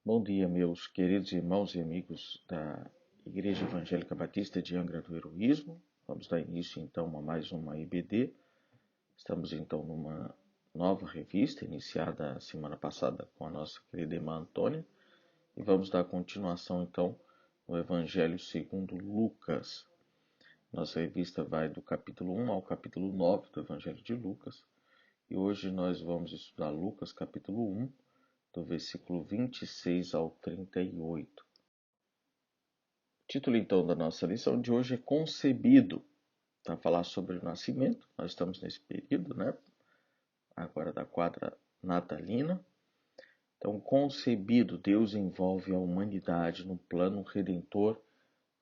Bom dia, meus queridos irmãos e amigos da Igreja Evangélica Batista de Angra do Heroísmo. Vamos dar início então a mais uma IBD. Estamos então numa nova revista, iniciada semana passada com a nossa querida irmã Antônia, e vamos dar continuação então no Evangelho segundo Lucas. Nossa revista vai do capítulo 1 ao capítulo 9 do Evangelho de Lucas, e hoje nós vamos estudar Lucas capítulo 1, do versículo 26 ao 38. O título, então, da nossa lição de hoje é Concebido. Para falar sobre o nascimento, nós estamos nesse período, agora da quadra natalina. Então, concebido, Deus envolve a humanidade no plano redentor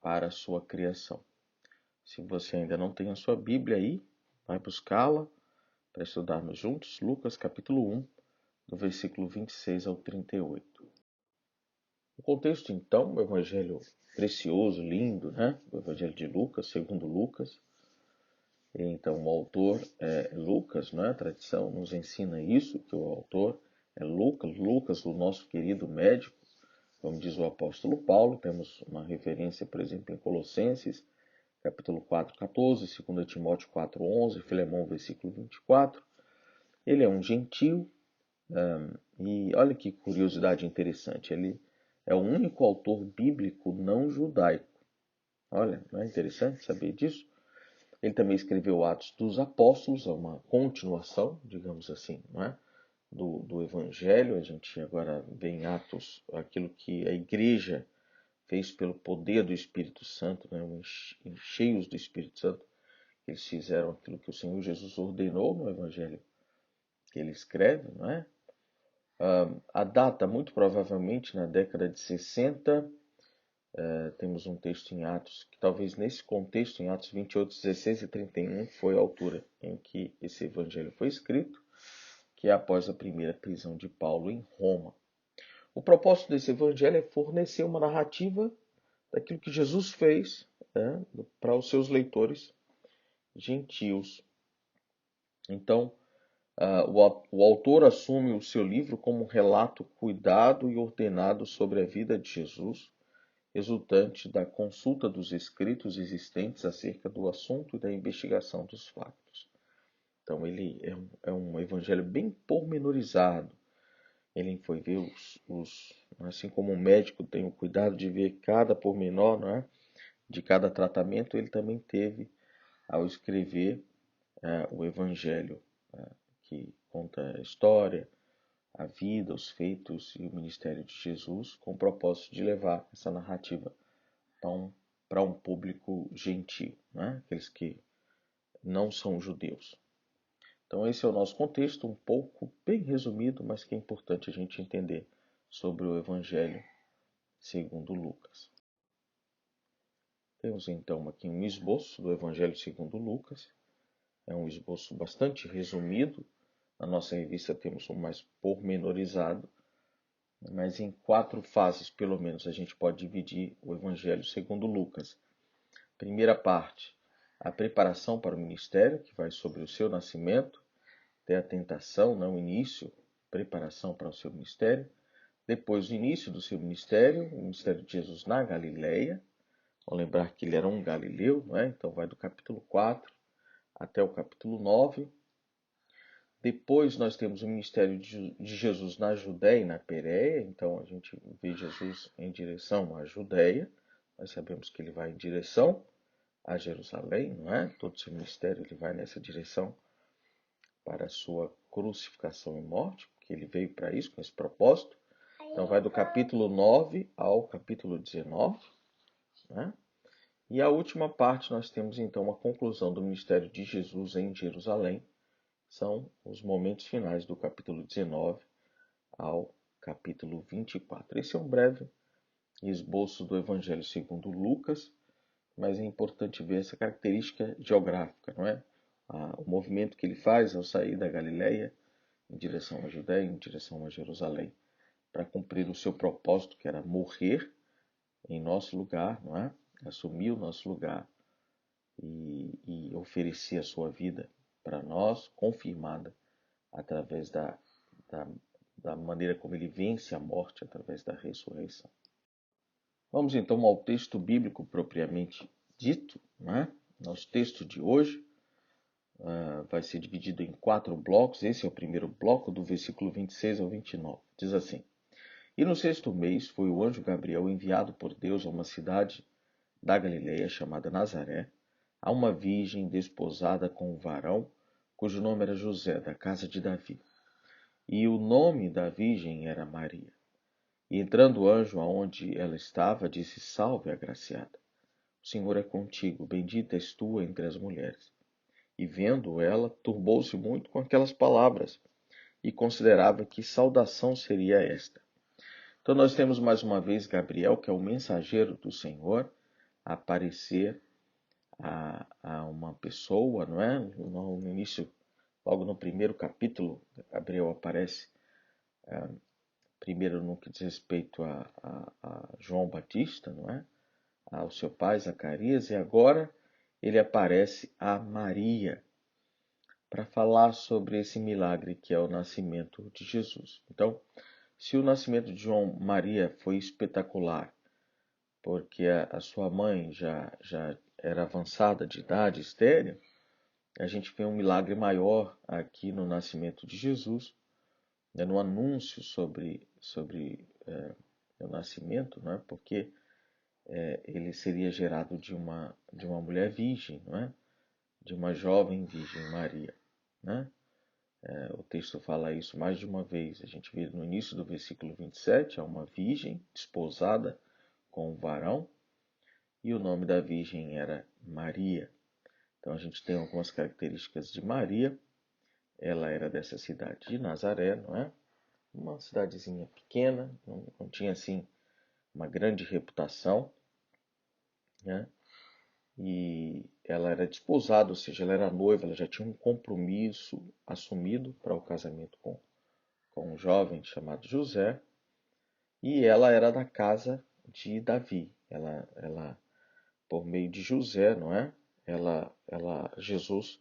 para a sua criação. Se você ainda não tem a sua Bíblia aí, vai buscá-la para estudarmos juntos. Lucas capítulo 1, do versículo 26 ao 38. O contexto, então, o evangelho precioso, lindo, o evangelho de Lucas, segundo Lucas. Então, o autor é Lucas, a tradição nos ensina isso, que o autor é Lucas, o nosso querido médico, como diz o apóstolo Paulo. Temos uma referência, por exemplo, em Colossenses, capítulo 4, 14, 2 Timóteo 4, 11, Filemão, versículo 24. Ele é um gentio, e olha que curiosidade interessante, ele é o único autor bíblico não judaico. Olha, não é interessante saber disso? Ele também escreveu Atos dos Apóstolos, é uma continuação, digamos assim, do Evangelho. A gente agora vê em Atos aquilo que a igreja fez pelo poder do Espírito Santo, cheios do Espírito Santo. Eles fizeram aquilo que o Senhor Jesus ordenou no Evangelho que ele escreve, A data, muito provavelmente na década de 60, temos um texto em Atos, que talvez nesse contexto, em Atos 28, 16 e 31, foi a altura em que esse evangelho foi escrito, que é após a primeira prisão de Paulo em Roma. O propósito desse evangelho é fornecer uma narrativa daquilo que Jesus fez para os seus leitores gentios. Então, o autor assume o seu livro como um relato cuidado e ordenado sobre a vida de Jesus, resultante da consulta dos escritos existentes acerca do assunto e da investigação dos fatos. Então, ele é um evangelho bem pormenorizado. Ele foi ver assim como o médico tem o cuidado de ver cada pormenor, de cada tratamento, ele também teve, ao escrever o evangelho, que conta a história, a vida, os feitos e o ministério de Jesus, com o propósito de levar essa narrativa para um público gentio, aqueles que não são judeus. Então esse é o nosso contexto, um pouco bem resumido, mas que é importante a gente entender sobre o Evangelho segundo Lucas. Temos então aqui um esboço do Evangelho segundo Lucas. É um esboço bastante resumido. Na nossa revista temos um mais pormenorizado, mas em 4 fases, pelo menos, a gente pode dividir o Evangelho segundo Lucas. Primeira parte, a preparação para o ministério, que vai sobre o seu nascimento, até a tentação, o início, preparação para o seu ministério. Depois, o início do seu ministério, o ministério de Jesus na Galileia. Vamos lembrar que ele era um galileu, então vai do capítulo 4 até o capítulo 9. Depois nós temos o ministério de Jesus na Judéia e na Pérea. Então a gente vê Jesus em direção à Judéia. Nós sabemos que ele vai em direção a Jerusalém, Todo o seu ministério ele vai nessa direção para a sua crucificação e morte, porque ele veio para isso, com esse propósito. Então vai do capítulo 9 ao capítulo 19, E a última parte nós temos então a conclusão do ministério de Jesus em Jerusalém. São os momentos finais do capítulo 19 ao capítulo 24. Esse é um breve esboço do Evangelho segundo Lucas, mas é importante ver essa característica geográfica, o movimento que ele faz ao sair da Galileia em direção à Judéia, em direção a Jerusalém, para cumprir o seu propósito, que era morrer em nosso lugar, assumir o nosso lugar e oferecer a sua vida para nós, confirmada através da da maneira como ele vence a morte através da ressurreição. Vamos então ao texto bíblico propriamente dito, né? Nosso texto de hoje vai ser dividido em 4 blocos. Esse é o primeiro bloco, do versículo 26 ao 29. Diz assim: E no 6º mês foi o anjo Gabriel enviado por Deus a uma cidade da Galileia chamada Nazaré, a uma virgem desposada com um varão, cujo nome era José, da casa de Davi. E o nome da virgem era Maria. E entrando o anjo aonde ela estava, disse: Salve, agraciada, o Senhor é contigo, bendita és tu entre as mulheres. E vendo ela, turbou-se muito com aquelas palavras, e considerava que saudação seria esta. Então nós temos mais uma vez Gabriel, que é o mensageiro do Senhor, a aparecer a uma pessoa, não é? No início, logo no primeiro capítulo, Gabriel aparece primeiro no que diz respeito a João Batista, não é? Ao seu pai Zacarias, e agora ele aparece a Maria para falar sobre esse milagre que é o nascimento de Jesus. Então, se o nascimento de João Maria foi espetacular, porque a sua mãe já era avançada de idade, estéril, a gente vê um milagre maior aqui no nascimento de Jesus, no anúncio sobre o nascimento, não é? Porque ele seria gerado de uma mulher virgem, não é? De uma jovem virgem Maria, né? O texto fala isso mais de uma vez. A gente vê no início do versículo 27, há uma virgem desposada com um varão, e o nome da virgem era Maria. Então a gente tem algumas características de Maria. Ela era dessa cidade de Nazaré, não é? Uma cidadezinha pequena, não tinha assim uma grande reputação, né? E ela era desposada, ou seja, ela era noiva, ela já tinha um compromisso assumido para o casamento com um jovem chamado José, e ela era da casa de Davi. Ela por meio de José, não é? Jesus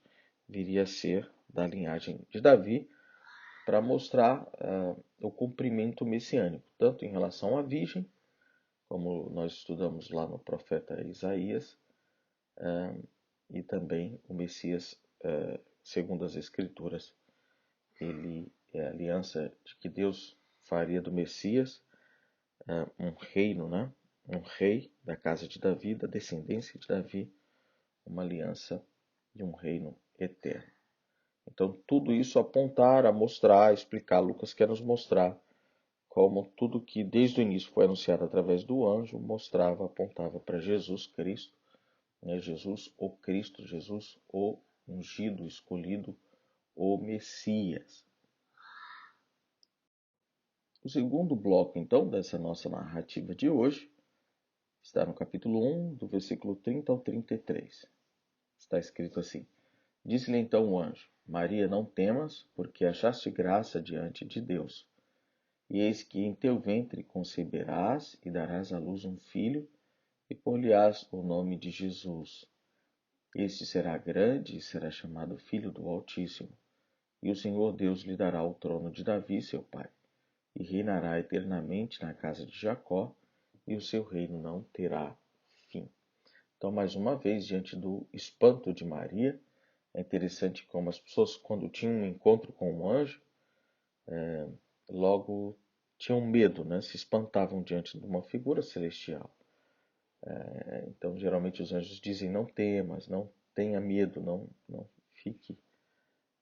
viria a ser da linhagem de Davi, para mostrar o cumprimento messiânico, tanto em relação à virgem, como nós estudamos lá no profeta Isaías, e também o Messias, segundo as Escrituras, ele é a aliança de que Deus faria do Messias um reino, né? Um rei da casa de Davi, da descendência de Davi, uma aliança de um reino eterno. Então, tudo isso apontar, a mostrar, a explicar. Lucas quer nos mostrar como tudo que desde o início foi anunciado através do anjo mostrava, apontava para Jesus Cristo, né? Jesus o Cristo, Jesus o ungido, escolhido, o Messias. O segundo bloco, então, dessa nossa narrativa de hoje está no capítulo 1, do versículo 30 ao 33. Está escrito assim: Disse-lhe então o anjo: Maria, não temas, porque achaste graça diante de Deus. E eis que em teu ventre conceberás e darás à luz um filho, e por-lhe-ás o nome de Jesus. Este será grande e será chamado Filho do Altíssimo. E o Senhor Deus lhe dará o trono de Davi, seu pai, e reinará eternamente na casa de Jacó, e o seu reino não terá fim. Então, mais uma vez, diante do espanto de Maria, é interessante como as pessoas, quando tinham um encontro com um anjo, logo tinham medo, né? Se espantavam diante de uma figura celestial. Então, geralmente os anjos dizem: não temas, não tenha medo, não fique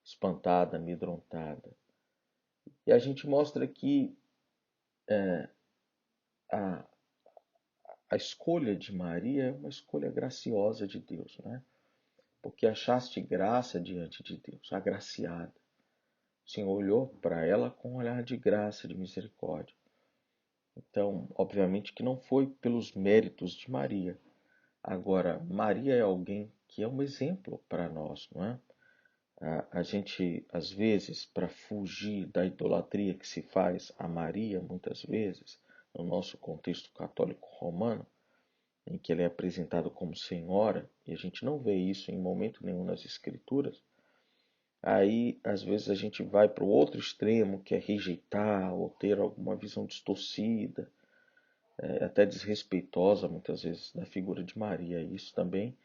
espantada, amedrontada. E a gente mostra que a, a escolha de Maria é uma escolha graciosa de Deus, né? Porque achaste graça diante de Deus, agraciada. O Senhor olhou para ela com um olhar de graça, de misericórdia. Então, obviamente que não foi pelos méritos de Maria. Agora, Maria é alguém que é um exemplo para nós, não é? A gente, às vezes, para fugir da idolatria que se faz a Maria, muitas vezes, no nosso contexto católico romano, em que ela é apresentada como senhora, e a gente não vê isso em momento nenhum nas Escrituras, Aí, às vezes, a gente vai para o outro extremo, que é rejeitar ou ter alguma visão distorcida, até desrespeitosa, muitas vezes, da figura de Maria. Isso também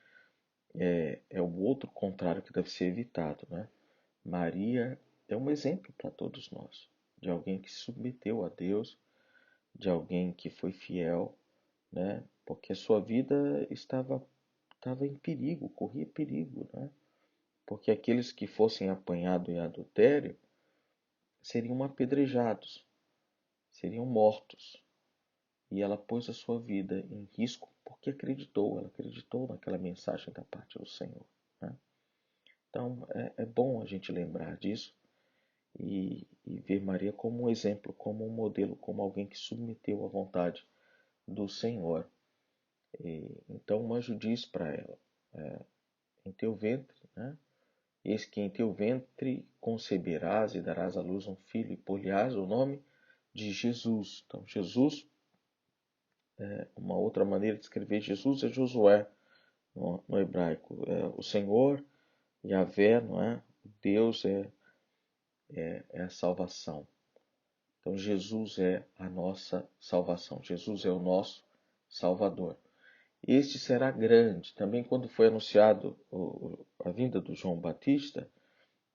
é o outro contrário que deve ser evitado, né? Maria é um exemplo para todos nós, de alguém que se submeteu a Deus, de alguém que foi fiel, né? Porque a sua vida estava em perigo, corria perigo, né? Porque aqueles que fossem apanhados em adultério seriam apedrejados, seriam mortos. E ela pôs a sua vida em risco porque ela acreditou naquela mensagem da parte do Senhor, né? Então é bom a gente lembrar disso e ver Maria como um exemplo, como um modelo, como alguém que submeteu à vontade do Senhor. Então o anjo diz para ela, em teu ventre, né? Eis que em teu ventre conceberás e darás à luz um filho e por-lhe-ás o nome de Jesus. Então Jesus, uma outra maneira de escrever Jesus é Josué no hebraico. O Senhor, Yahvé, não é? Deus é a salvação. Então Jesus é a nossa salvação. Jesus é o nosso Salvador. Este será grande. Também quando foi anunciado a vinda do João Batista,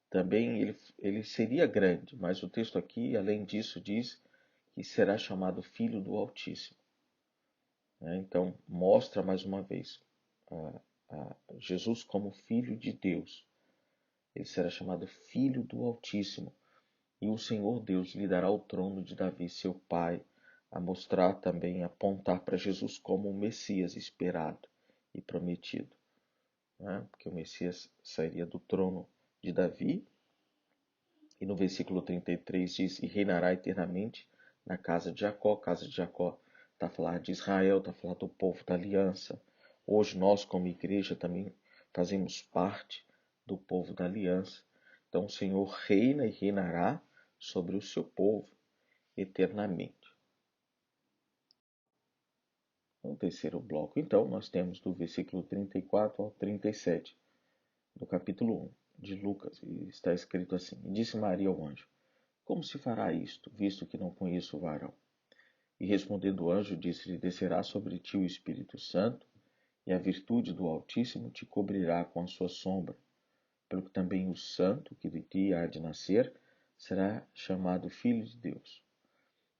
também ele seria grande, mas o texto aqui, além disso, diz que será chamado Filho do Altíssimo. Então, mostra mais uma vez Jesus como Filho de Deus. Ele será chamado Filho do Altíssimo. E o Senhor Deus lhe dará o trono de Davi, seu pai, a mostrar também, a apontar para Jesus como o Messias esperado e prometido. Porque o Messias sairia do trono de Davi. E no versículo 33 diz, e reinará eternamente na casa de Jacó. Casa de Jacó está a falar de Israel, está a falar do povo da aliança. Hoje nós, como igreja, também fazemos parte do povo da aliança. Então o Senhor reina e reinará sobre o seu povo eternamente. No terceiro bloco, então, nós temos do versículo 34 ao 37 do capítulo 1 de Lucas, e está escrito assim, e disse Maria ao anjo, como se fará isto, visto que não conheço o varão? E respondendo o anjo, disse-lhe, descerá sobre ti o Espírito Santo, e a virtude do Altíssimo te cobrirá com a sua sombra, pelo que também o santo que de ti há de nascer será chamado Filho de Deus.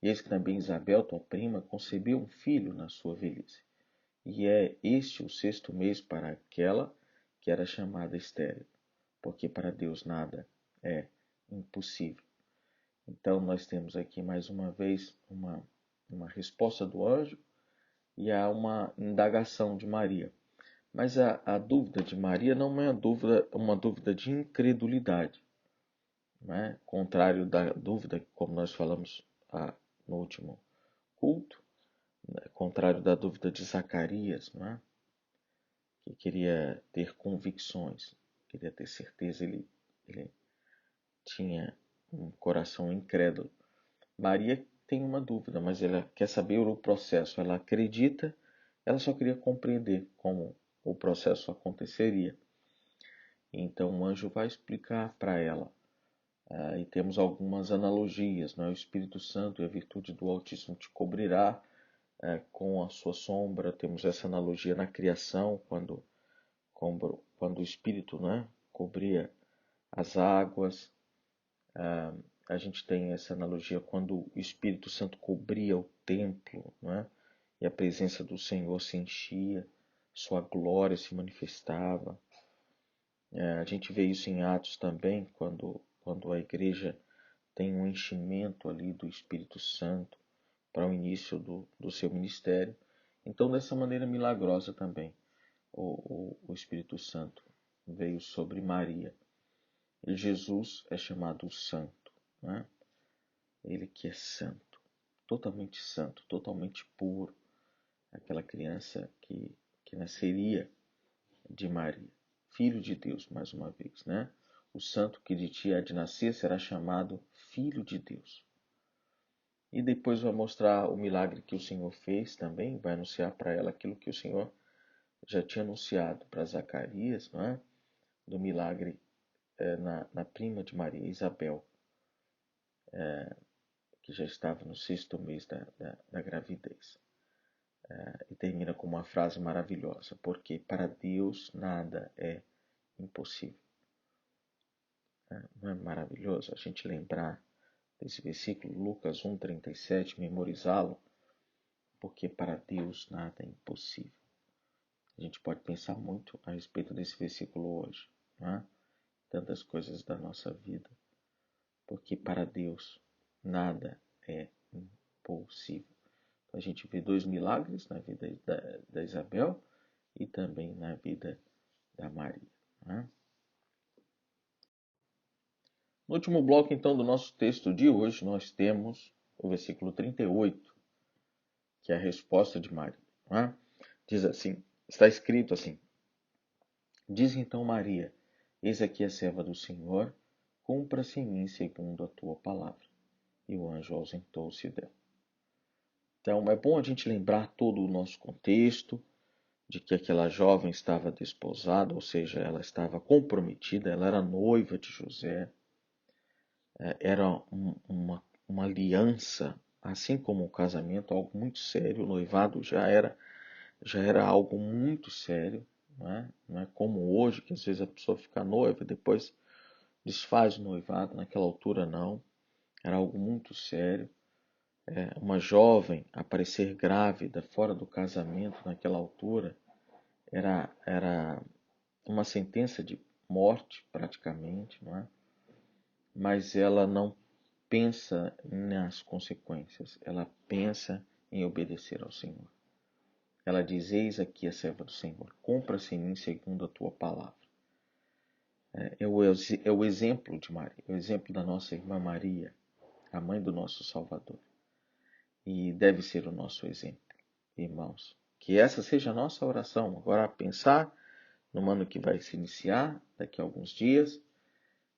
E eis que também Isabel, tua prima, concebeu um filho na sua velhice. E é este o 6º mês para aquela que era chamada estéril, porque para Deus nada é impossível. Então nós temos aqui mais uma vez uma resposta do anjo e há uma indagação de Maria. Mas a dúvida de Maria não é uma dúvida de incredulidade, né? Contrário da dúvida, como nós falamos no último culto, né? Contrário da dúvida de Zacarias, né? Que queria ter convicções, queria ter certeza, ele tinha um coração incrédulo. Maria tem uma dúvida, mas ela quer saber o processo, ela acredita, ela só queria compreender como o processo aconteceria. Então o anjo vai explicar para ela. E temos algumas analogias, né? O Espírito Santo e a virtude do Altíssimo te cobrirá com a sua sombra. Temos essa analogia na criação, quando o Espírito, né, cobria as águas. A gente tem essa analogia quando o Espírito Santo cobria o templo, né, e a presença do Senhor se enchia, sua glória se manifestava. A gente vê isso em Atos também, quando a igreja tem um enchimento ali do Espírito Santo para o início do seu ministério. Então, dessa maneira milagrosa também, o Espírito Santo veio sobre Maria. E Jesus é chamado Santo, né? Ele que é santo, totalmente puro, aquela criança que nasceria de Maria, Filho de Deus, mais uma vez, né? O santo que de ti há de nascer será chamado Filho de Deus. E depois vai mostrar o milagre que o Senhor fez também, vai anunciar para ela aquilo que o Senhor já tinha anunciado para Zacarias, não é? Do milagre na prima de Maria, Isabel, que já estava no 6º mês da gravidez. E termina com uma frase maravilhosa, porque para Deus nada é impossível. Não é maravilhoso a gente lembrar desse versículo, Lucas 1,37, memorizá-lo, porque para Deus nada é impossível. A gente pode pensar muito a respeito desse versículo hoje, não é? Tantas coisas da nossa vida, porque para Deus nada é impossível. Então, a gente vê 2 milagres na vida da Isabel e também na vida da Maria. Né? No último bloco, então, do nosso texto de hoje, nós temos o versículo 38, que é a resposta de Maria. Né? Diz assim, está escrito assim, diz então Maria, eis aqui a serva do Senhor, cumpra-se em mim segundo a tua palavra. E o anjo ausentou-se dela. Então, é bom a gente lembrar todo o nosso contexto, de que aquela jovem estava desposada, ou seja, ela estava comprometida, ela era noiva de José, era uma aliança, assim como o casamento, algo muito sério, o noivado já era algo muito sério, não é como hoje, que às vezes a pessoa fica noiva e depois desfaz o noivado, naquela altura não, era algo muito sério. Uma jovem aparecer grávida fora do casamento naquela altura era uma sentença de morte praticamente, não é? Mas ela não pensa nas consequências, ela pensa em obedecer ao Senhor. Ela diz, eis aqui a serva do Senhor, cumpra-se em mim segundo a tua palavra. É o exemplo de Maria, é o exemplo da nossa irmã Maria, a mãe do nosso Salvador. E deve ser o nosso exemplo, irmãos. Que essa seja a nossa oração. Agora, pensar no ano que vai se iniciar, daqui a alguns dias,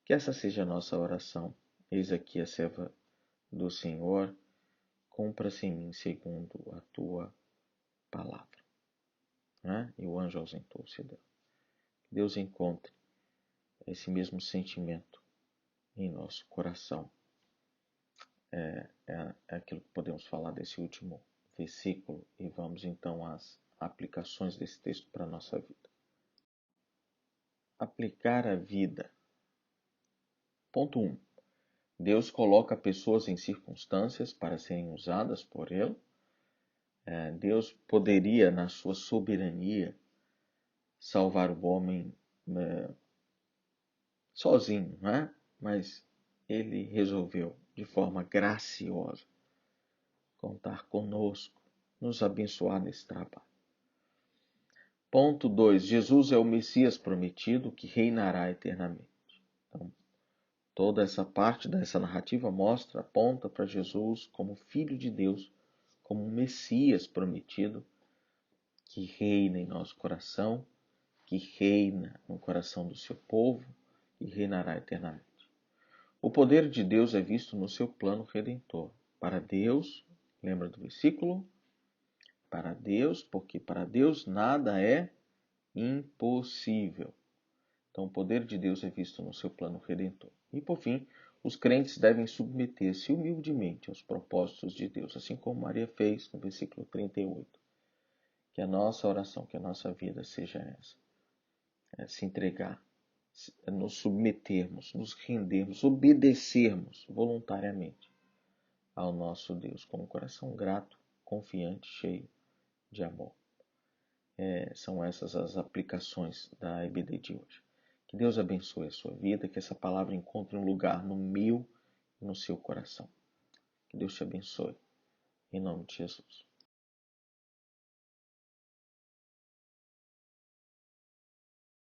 que essa seja a nossa oração. Eis aqui a serva do Senhor, cumpra-se em mim segundo a tua palavra. E o anjo ausentou-se dela. Que Deus encontre esse mesmo sentimento em nosso coração. É aquilo que podemos falar desse último versículo e vamos então às aplicações desse texto para a nossa vida. Aplicar a vida. Ponto 1. Deus coloca pessoas em circunstâncias para serem usadas por Ele. Deus poderia, na sua soberania, salvar o homem sozinho, mas Ele resolveu, de forma graciosa, contar conosco, nos abençoar nesse trabalho. Ponto 2. Jesus é o Messias prometido que reinará eternamente. Então, toda essa parte dessa narrativa aponta para Jesus como Filho de Deus, como um Messias prometido que reina em nosso coração, que reina no coração do seu povo e reinará eternamente. O poder de Deus é visto no seu plano redentor. Para Deus, lembra do versículo? Para Deus, porque para Deus nada é impossível. Então, o poder de Deus é visto no seu plano redentor. E, por fim, os crentes devem submeter-se humildemente aos propósitos de Deus, assim como Maria fez no versículo 38. Que a nossa oração, que a nossa vida seja essa. Se entregar, nos submetermos, nos rendermos, obedecermos voluntariamente ao nosso Deus com um coração grato, confiante, cheio de amor. São essas as aplicações da EBD de hoje. Que Deus abençoe a sua vida, que essa palavra encontre um lugar no meu e no seu coração. Que Deus te abençoe. Em nome de Jesus.